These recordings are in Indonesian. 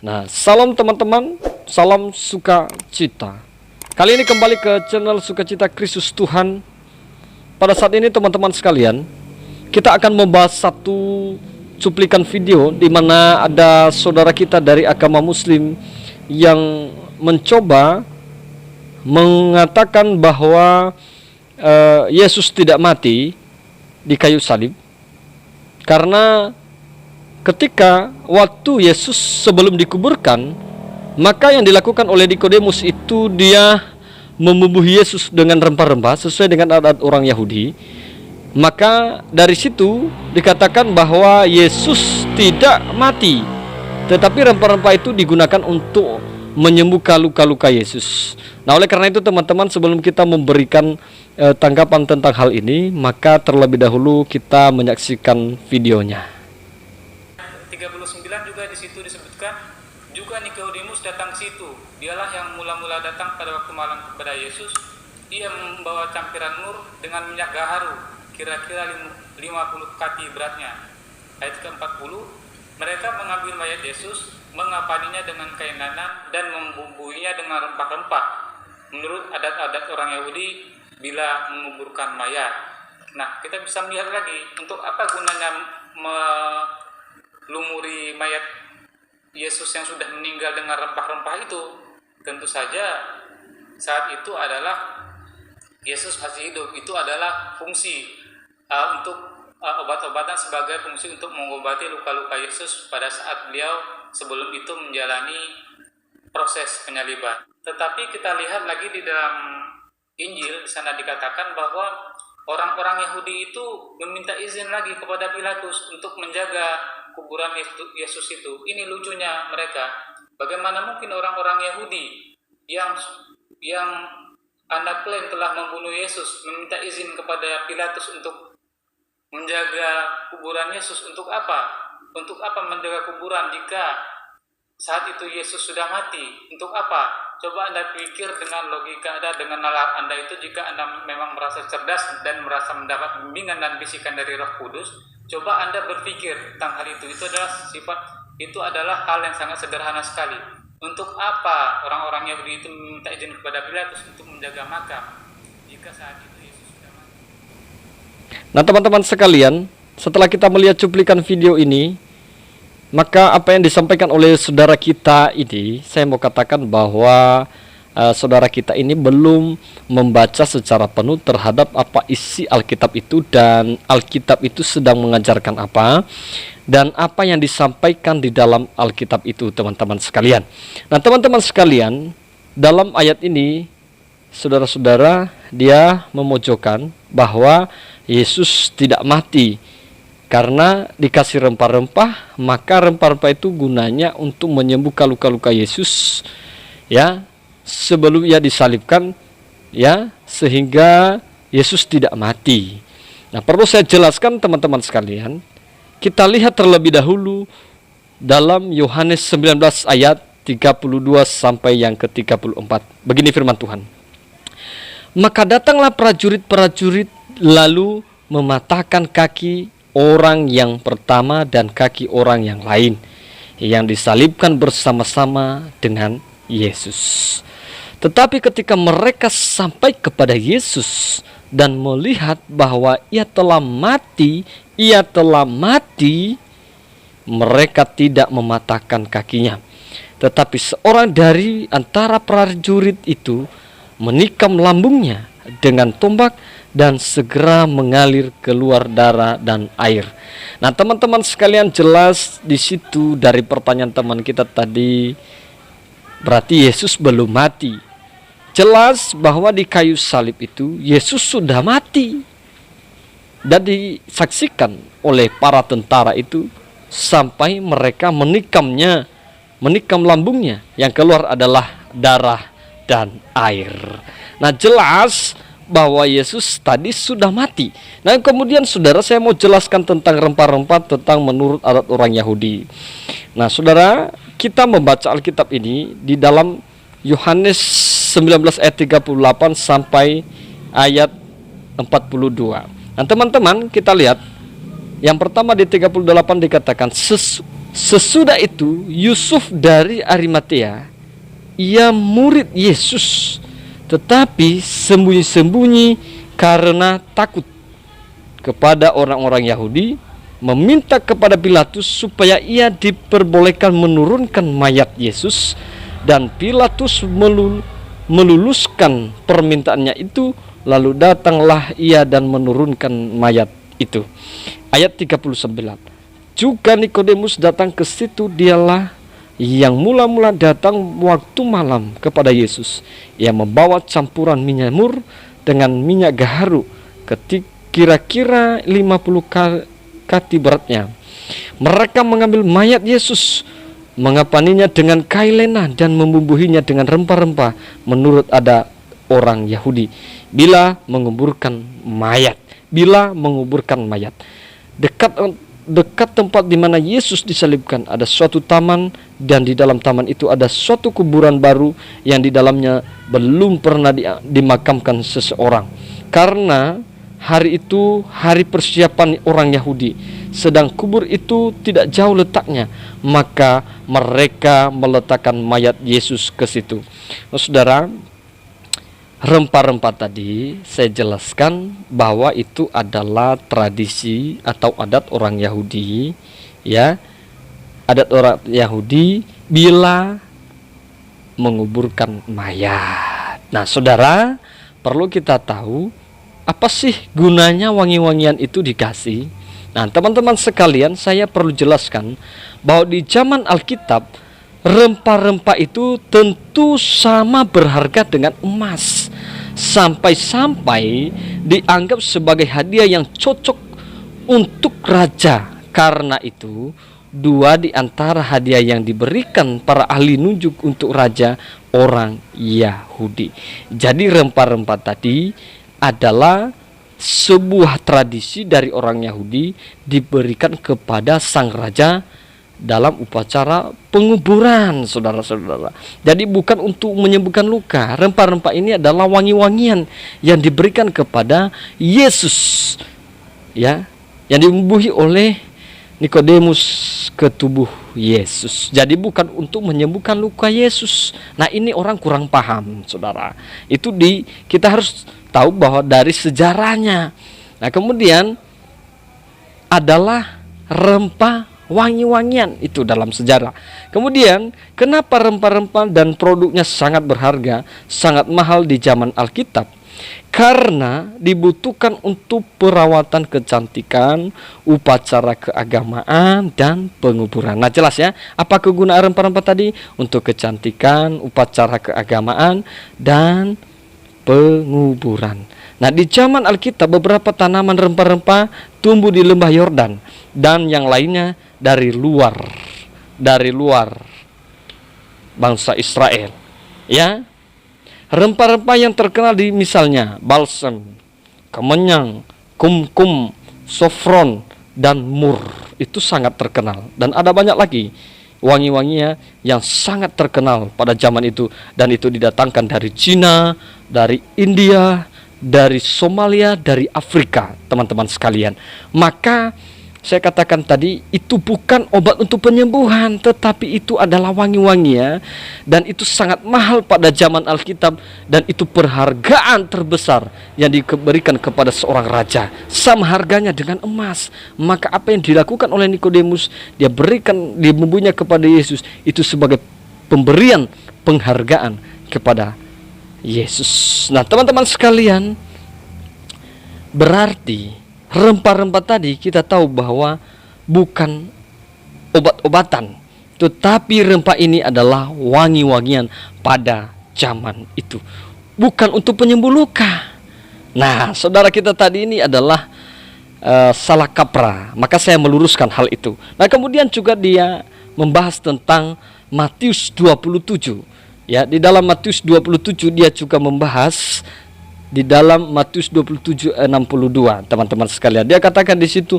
Nah, salam teman-teman, salam sukacita. Kali ini kembali ke channel Sukacita Kristus Tuhan. Pada saat ini teman-teman sekalian, kita akan membahas satu cuplikan video di mana ada saudara kita dari agama Muslim yang mencoba mengatakan bahwa Yesus tidak mati di kayu salib, karena ketika waktu Yesus sebelum dikuburkan, maka yang dilakukan oleh Nikodemus itu dia membunuh Yesus dengan rempah-rempah sesuai dengan adat orang Yahudi. Maka dari situ dikatakan bahwa Yesus tidak mati, tetapi rempah-rempah itu digunakan untuk menyembuhkan luka-luka Yesus. Nah, oleh karena itu teman-teman, sebelum kita memberikan tanggapan tentang hal ini, maka terlebih dahulu kita menyaksikan videonya. 39 juga di situ disebutkan, juga Nikodemus datang ke situ. Dialah yang mula-mula datang pada waktu malam kepada Yesus. Ia membawa campuran mur dengan minyak gaharu, kira-kira 50 kati beratnya. Ayat ke-40, mereka mengambil mayat Yesus, mengapaninya dengan kain nanam dan membumbuinya dengan rempah-rempah, menurut adat-adat orang Yahudi bila menguburkan mayat. Nah, kita bisa melihat lagi, untuk apa gunanya melumuri mayat Yesus yang sudah meninggal dengan rempah-rempah itu? Tentu saja saat itu adalah Yesus masih hidup. Itu adalah fungsi untuk obat-obatan, sebagai fungsi untuk mengobati luka-luka Yesus pada saat beliau sebelum itu menjalani proses penyaliban. Tetapi kita lihat lagi di dalam Injil, di sana dikatakan bahwa orang-orang Yahudi itu meminta izin lagi kepada Pilatus untuk menjaga kuburan Yesus itu. Ini lucunya mereka. Bagaimana mungkin orang-orang Yahudi yang anak klaim telah membunuh Yesus meminta izin kepada Pilatus untuk menjaga kuburan Yesus? Untuk apa? Untuk apa menjaga kuburan jika saat itu Yesus sudah mati? Untuk apa? Coba Anda pikir dengan logika Anda, dengan nalar Anda itu, jika Anda memang merasa cerdas dan merasa mendapat bimbingan dan bisikan dari Roh Kudus, coba Anda berpikir tentang hal itu. Itu adalah hal yang sangat sederhana sekali. Untuk apa orang-orang Yahudi itu meminta izin kepada Pilatus untuk menjaga makam jika saat itu Yesus sudah mati? Nah, teman-teman sekalian, setelah kita melihat cuplikan video ini, maka apa yang disampaikan oleh saudara kita ini, saya mau katakan bahwa saudara kita ini belum membaca secara penuh terhadap apa isi Alkitab itu, dan Alkitab itu sedang mengajarkan apa, dan apa yang disampaikan di dalam Alkitab itu, teman-teman sekalian. Nah, teman-teman sekalian, dalam ayat ini saudara-saudara, dia memojokkan bahwa Yesus tidak mati karena dikasih rempah-rempah, maka rempah-rempah itu gunanya untuk menyembuhkan luka-luka Yesus, ya, sebelum ia disalibkan, ya, sehingga Yesus tidak mati. Nah, perlu saya jelaskan teman-teman sekalian, kita lihat terlebih dahulu dalam Yohanes 19 ayat 32 sampai yang ke-34. Begini firman Tuhan. Maka datanglah prajurit-prajurit lalu mematahkan kaki orang yang pertama dan kaki orang yang lain yang disalibkan bersama-sama dengan Yesus. Tetapi ketika mereka sampai kepada Yesus dan melihat bahwa ia telah mati, mereka tidak mematahkan kakinya. Tetapi seorang dari antara prajurit itu menikam lambungnya dengan tombak, dan segera mengalir keluar darah dan air. Nah, teman-teman sekalian, jelas di situ dari pertanyaan teman kita tadi, berarti Yesus belum mati. Jelas bahwa di kayu salib itu Yesus sudah mati, dan disaksikan oleh para tentara itu sampai mereka menikam lambungnya, yang keluar adalah darah dan air. Nah, jelas bahwa Yesus tadi sudah mati. Nah, kemudian saudara, saya mau jelaskan tentang rempah-rempah, tentang menurut adat orang Yahudi. Nah, saudara, kita membaca Alkitab ini di dalam Yohanes 19 ayat 38 sampai ayat 42. Nah, teman-teman, kita lihat yang pertama di 38 dikatakan Sesudah itu Yusuf dari Arimatea, ia murid Yesus, tetapi sembunyi-sembunyi karena takut kepada orang-orang Yahudi, meminta kepada Pilatus supaya ia diperbolehkan menurunkan mayat Yesus, dan Pilatus meluluskan permintaannya itu. Lalu datanglah ia dan menurunkan mayat itu. Ayat 39. Juga Nikodemus datang ke situ, dialah yang mula-mula datang waktu malam kepada Yesus. Ia membawa campuran minyak mur dengan minyak gaharu, kira-kira 50 kati beratnya. Mereka mengambil mayat Yesus, mengapaninya dengan kain lena dan membumbuhinya dengan rempah-rempah menurut ada orang Yahudi. Bila menguburkan mayat, dekat tempat di mana Yesus disalibkan ada suatu taman, dan di dalam taman itu ada suatu kuburan baru yang di dalamnya belum pernah dimakamkan seseorang, karena hari itu hari persiapan orang Yahudi, sedang kubur itu tidak jauh letaknya, maka mereka meletakkan mayat Yesus ke situ. Saudara, rempah-rempah tadi saya jelaskan bahwa itu adalah tradisi atau adat orang Yahudi, ya. Adat orang Yahudi bila menguburkan mayat. Nah, saudara, perlu kita tahu apa sih gunanya wangi-wangian itu dikasih. Nah, teman-teman sekalian, saya perlu jelaskan bahwa di zaman Alkitab, rempah-rempah itu tentu sama berharga dengan emas, sampai-sampai dianggap sebagai hadiah yang cocok untuk raja. Karena itu, dua di antara hadiah yang diberikan para ahli nunjuk untuk raja orang Yahudi. Jadi rempah-rempah tadi adalah sebuah tradisi dari orang Yahudi diberikan kepada sang raja dalam upacara penguburan, saudara-saudara. Jadi bukan untuk menyembuhkan luka. Rempah-rempah ini adalah wangi-wangian yang diberikan kepada Yesus, ya, yang dibubuhi oleh Nikodemus ke tubuh Yesus. Jadi bukan untuk menyembuhkan luka Yesus. Nah, ini orang kurang paham, saudara. Kita harus tahu bahwa dari sejarahnya. Nah, kemudian adalah rempah wangi-wangian itu dalam sejarah. Kemudian, kenapa rempah-rempah dan produknya sangat berharga, sangat mahal di zaman Alkitab? Karena dibutuhkan untuk perawatan kecantikan, upacara keagamaan, dan penguburan. Nah, jelas ya, apa kegunaan rempah-rempah tadi? Untuk kecantikan, upacara keagamaan, dan penguburan. Nah, di zaman Alkitab beberapa tanaman rempah-rempah tumbuh di lembah Yordan, dan yang lainnya dari luar bangsa Israel, ya. Rempah-rempah yang terkenal di misalnya balsam, kemenyan, kumkum, sofron, dan mur itu sangat terkenal, dan ada banyak lagi wangi-wanginya yang sangat terkenal pada zaman itu, dan itu didatangkan dari Cina, dari India, dari Somalia, dari Afrika, teman-teman sekalian. Maka saya katakan tadi, itu bukan obat untuk penyembuhan, tetapi itu adalah wangi-wangian, dan itu sangat mahal pada zaman Alkitab, dan itu perhargaan terbesar yang diberikan kepada seorang raja, sama harganya dengan emas. Maka apa yang dilakukan oleh Nikodemus, dia memberinya kepada Yesus, itu sebagai pemberian penghargaan kepada Yesus. Nah, teman-teman sekalian, berarti rempah-rempah tadi kita tahu bahwa bukan obat-obatan, tetapi rempah ini adalah wangi-wangian pada zaman itu, bukan untuk penyembuh luka. Nah, saudara, kita tadi ini adalah salah kaprah, maka saya meluruskan hal itu. Nah, kemudian juga dia membahas tentang Matius 27. Ya, di dalam Matius 27 dia juga membahas di dalam Matius 27:62, teman-teman sekalian. Dia katakan di situ,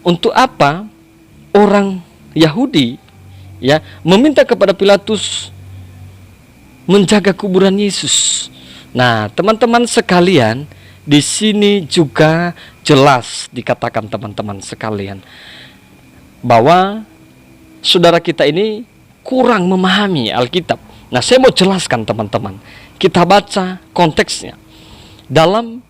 untuk apa orang Yahudi, ya, meminta kepada Pilatus menjaga kuburan Yesus. Nah, teman-teman sekalian, di sini juga jelas dikatakan, teman-teman sekalian, bahwa saudara kita ini kurang memahami Alkitab. Nah, saya mau jelaskan teman-teman. Kita baca konteksnya. Dalam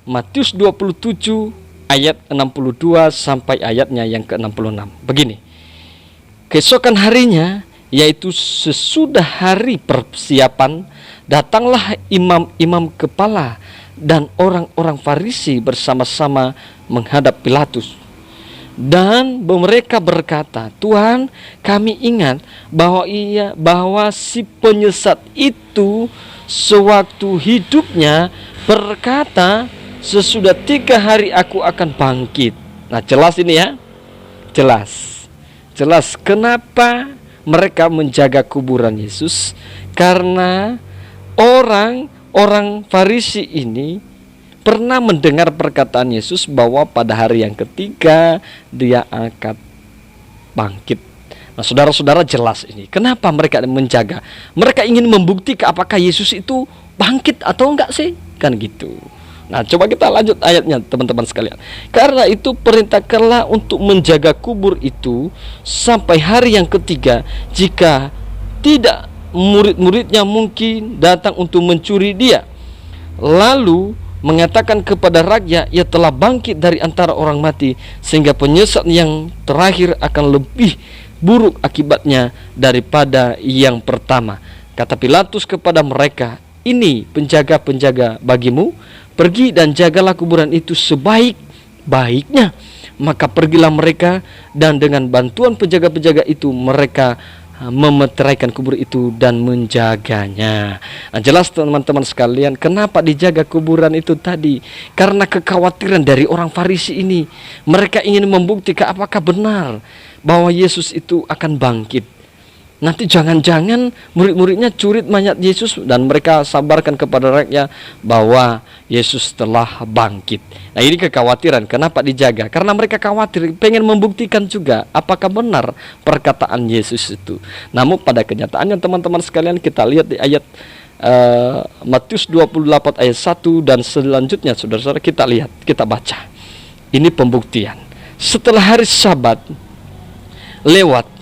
Matius 27 ayat 62 sampai ayatnya yang ke-66. Begini. Keesokan harinya, yaitu sesudah hari persiapan, datanglah imam-imam kepala dan orang-orang Farisi bersama-sama menghadap Pilatus. Dan mereka berkata, "Tuhan, kami ingat bahwa si penyesat itu sewaktu hidupnya berkata, sesudah 3 hari aku akan bangkit." Nah, jelas ini ya. Jelas kenapa mereka menjaga kuburan Yesus. Karena orang Farisi ini pernah mendengar perkataan Yesus bahwa pada hari yang ketiga dia akan bangkit. Nah, saudara-saudara, jelas ini. Kenapa mereka menjaga? Mereka ingin membuktikan apakah Yesus itu bangkit atau enggak sih? Kan gitu. Nah, coba kita lanjut ayatnya teman-teman sekalian. Karena itu perintahkanlah untuk menjaga kubur itu sampai hari yang ketiga. Jika tidak, murid-muridnya mungkin datang untuk mencuri dia. Lalu mengatakan kepada raja, ia telah bangkit dari antara orang mati, sehingga penyesat yang terakhir akan lebih buruk akibatnya daripada yang pertama. Kata Pilatus kepada mereka, "Ini penjaga-penjaga bagimu, pergi dan jagalah kuburan itu sebaik-baiknya." Maka pergilah mereka, dan dengan bantuan penjaga-penjaga itu mereka memeteraikan kubur itu dan menjaganya. Nah, jelas teman-teman sekalian, kenapa dijaga kuburan itu tadi? Karena kekhawatiran dari orang Farisi ini. Mereka ingin membuktikan apakah benar bahwa Yesus itu akan bangkit. Nanti jangan-jangan murid-muridnya curi mayat Yesus dan mereka sabarkan kepada rakyat bahwa Yesus telah bangkit. Nah, ini kekhawatiran. Kenapa dijaga? Karena mereka khawatir, pengen membuktikan juga apakah benar perkataan Yesus itu. Namun pada kenyataannya teman-teman sekalian, kita lihat di ayat Matius 28 ayat 1 dan selanjutnya, saudara-saudara, kita lihat, kita baca. Ini pembuktian. Setelah hari Sabat lewat,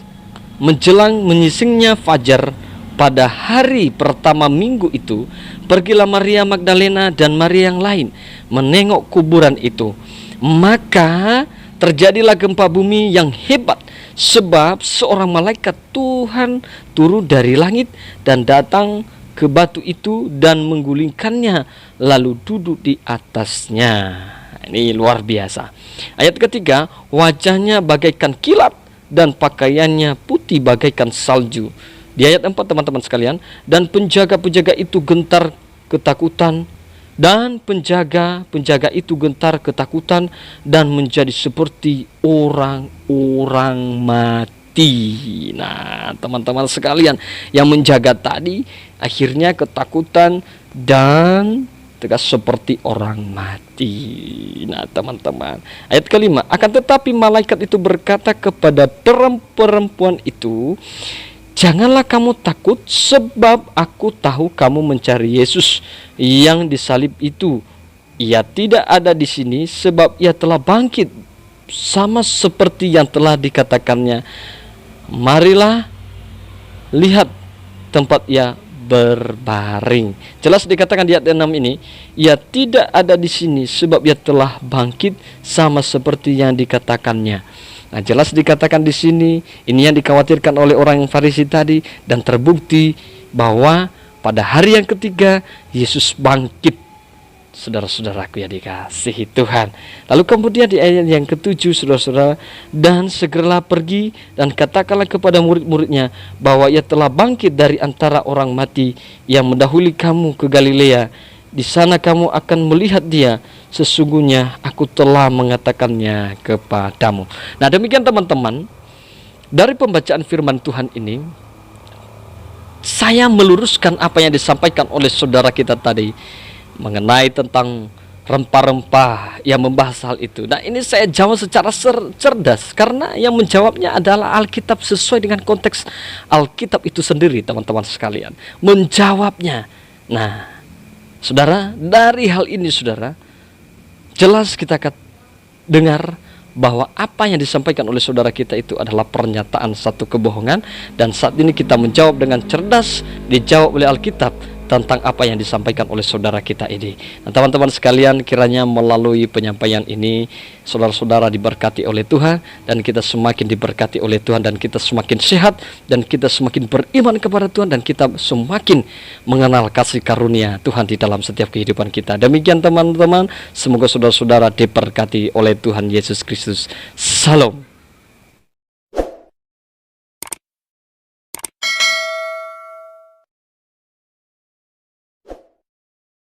menjelang menyisingnya fajar pada hari pertama minggu itu, pergilah Maria Magdalena dan Maria yang lain menengok kuburan itu. Maka terjadilah gempa bumi yang hebat, sebab seorang malaikat Tuhan turun dari langit dan datang ke batu itu dan menggulingkannya, lalu duduk di atasnya. Ini luar biasa. Ayat ketiga, wajahnya bagaikan kilat dan pakaiannya putih bagaikan salju. Di ayat 4 teman-teman sekalian, dan penjaga-penjaga itu gentar ketakutan, dan penjaga-penjaga itu gentar ketakutan dan menjadi seperti orang-orang mati. Nah, teman-teman sekalian, yang menjaga tadi akhirnya ketakutan dan tegas seperti orang mati. Nah, teman-teman, ayat kelima, akan tetapi malaikat itu berkata kepada perempuan itu, "Janganlah kamu takut, sebab aku tahu kamu mencari Yesus yang disalib itu. Ia tidak ada di sini, sebab ia telah bangkit, sama seperti yang telah dikatakannya. Marilah, lihat tempat ia berbaring." Jelas dikatakan di ayat 6 ini, ia tidak ada di sini sebab ia telah bangkit, sama seperti yang dikatakannya. Nah, jelas dikatakan di sini, ini yang dikhawatirkan oleh orang Farisi tadi, dan terbukti bahwa pada hari yang ketiga Yesus bangkit. Saudara-saudaraku yang dikasihi Tuhan. Lalu kemudian di ayat yang ke-7, saudara-saudara, dan segeralah pergi dan katakanlah kepada murid-muridnya bahwa ia telah bangkit dari antara orang mati yang mendahului kamu ke Galilea. Di sana kamu akan melihat dia. Sesungguhnya aku telah mengatakannya kepadamu. Nah, demikian teman-teman, dari pembacaan firman Tuhan ini, saya meluruskan apa yang disampaikan oleh saudara kita tadi mengenai tentang rempah-rempah yang membahas hal itu. Nah, ini saya jawab secara cerdas, karena yang menjawabnya adalah Alkitab sesuai dengan konteks Alkitab itu sendiri, teman-teman sekalian. Menjawabnya. Nah, saudara, dari hal ini saudara, jelas kita dengar bahwa apa yang disampaikan oleh saudara kita itu adalah pernyataan satu kebohongan, dan saat ini kita menjawab dengan cerdas, dijawab oleh Alkitab tentang apa yang disampaikan oleh saudara kita ini. Nah, teman-teman sekalian, kiranya melalui penyampaian ini saudara-saudara diberkati oleh Tuhan, dan kita semakin diberkati oleh Tuhan, dan kita semakin sehat, dan kita semakin beriman kepada Tuhan, dan kita semakin mengenal kasih karunia Tuhan di dalam setiap kehidupan kita. Demikian teman-teman, semoga saudara-saudara diberkati oleh Tuhan Yesus Kristus. Salam.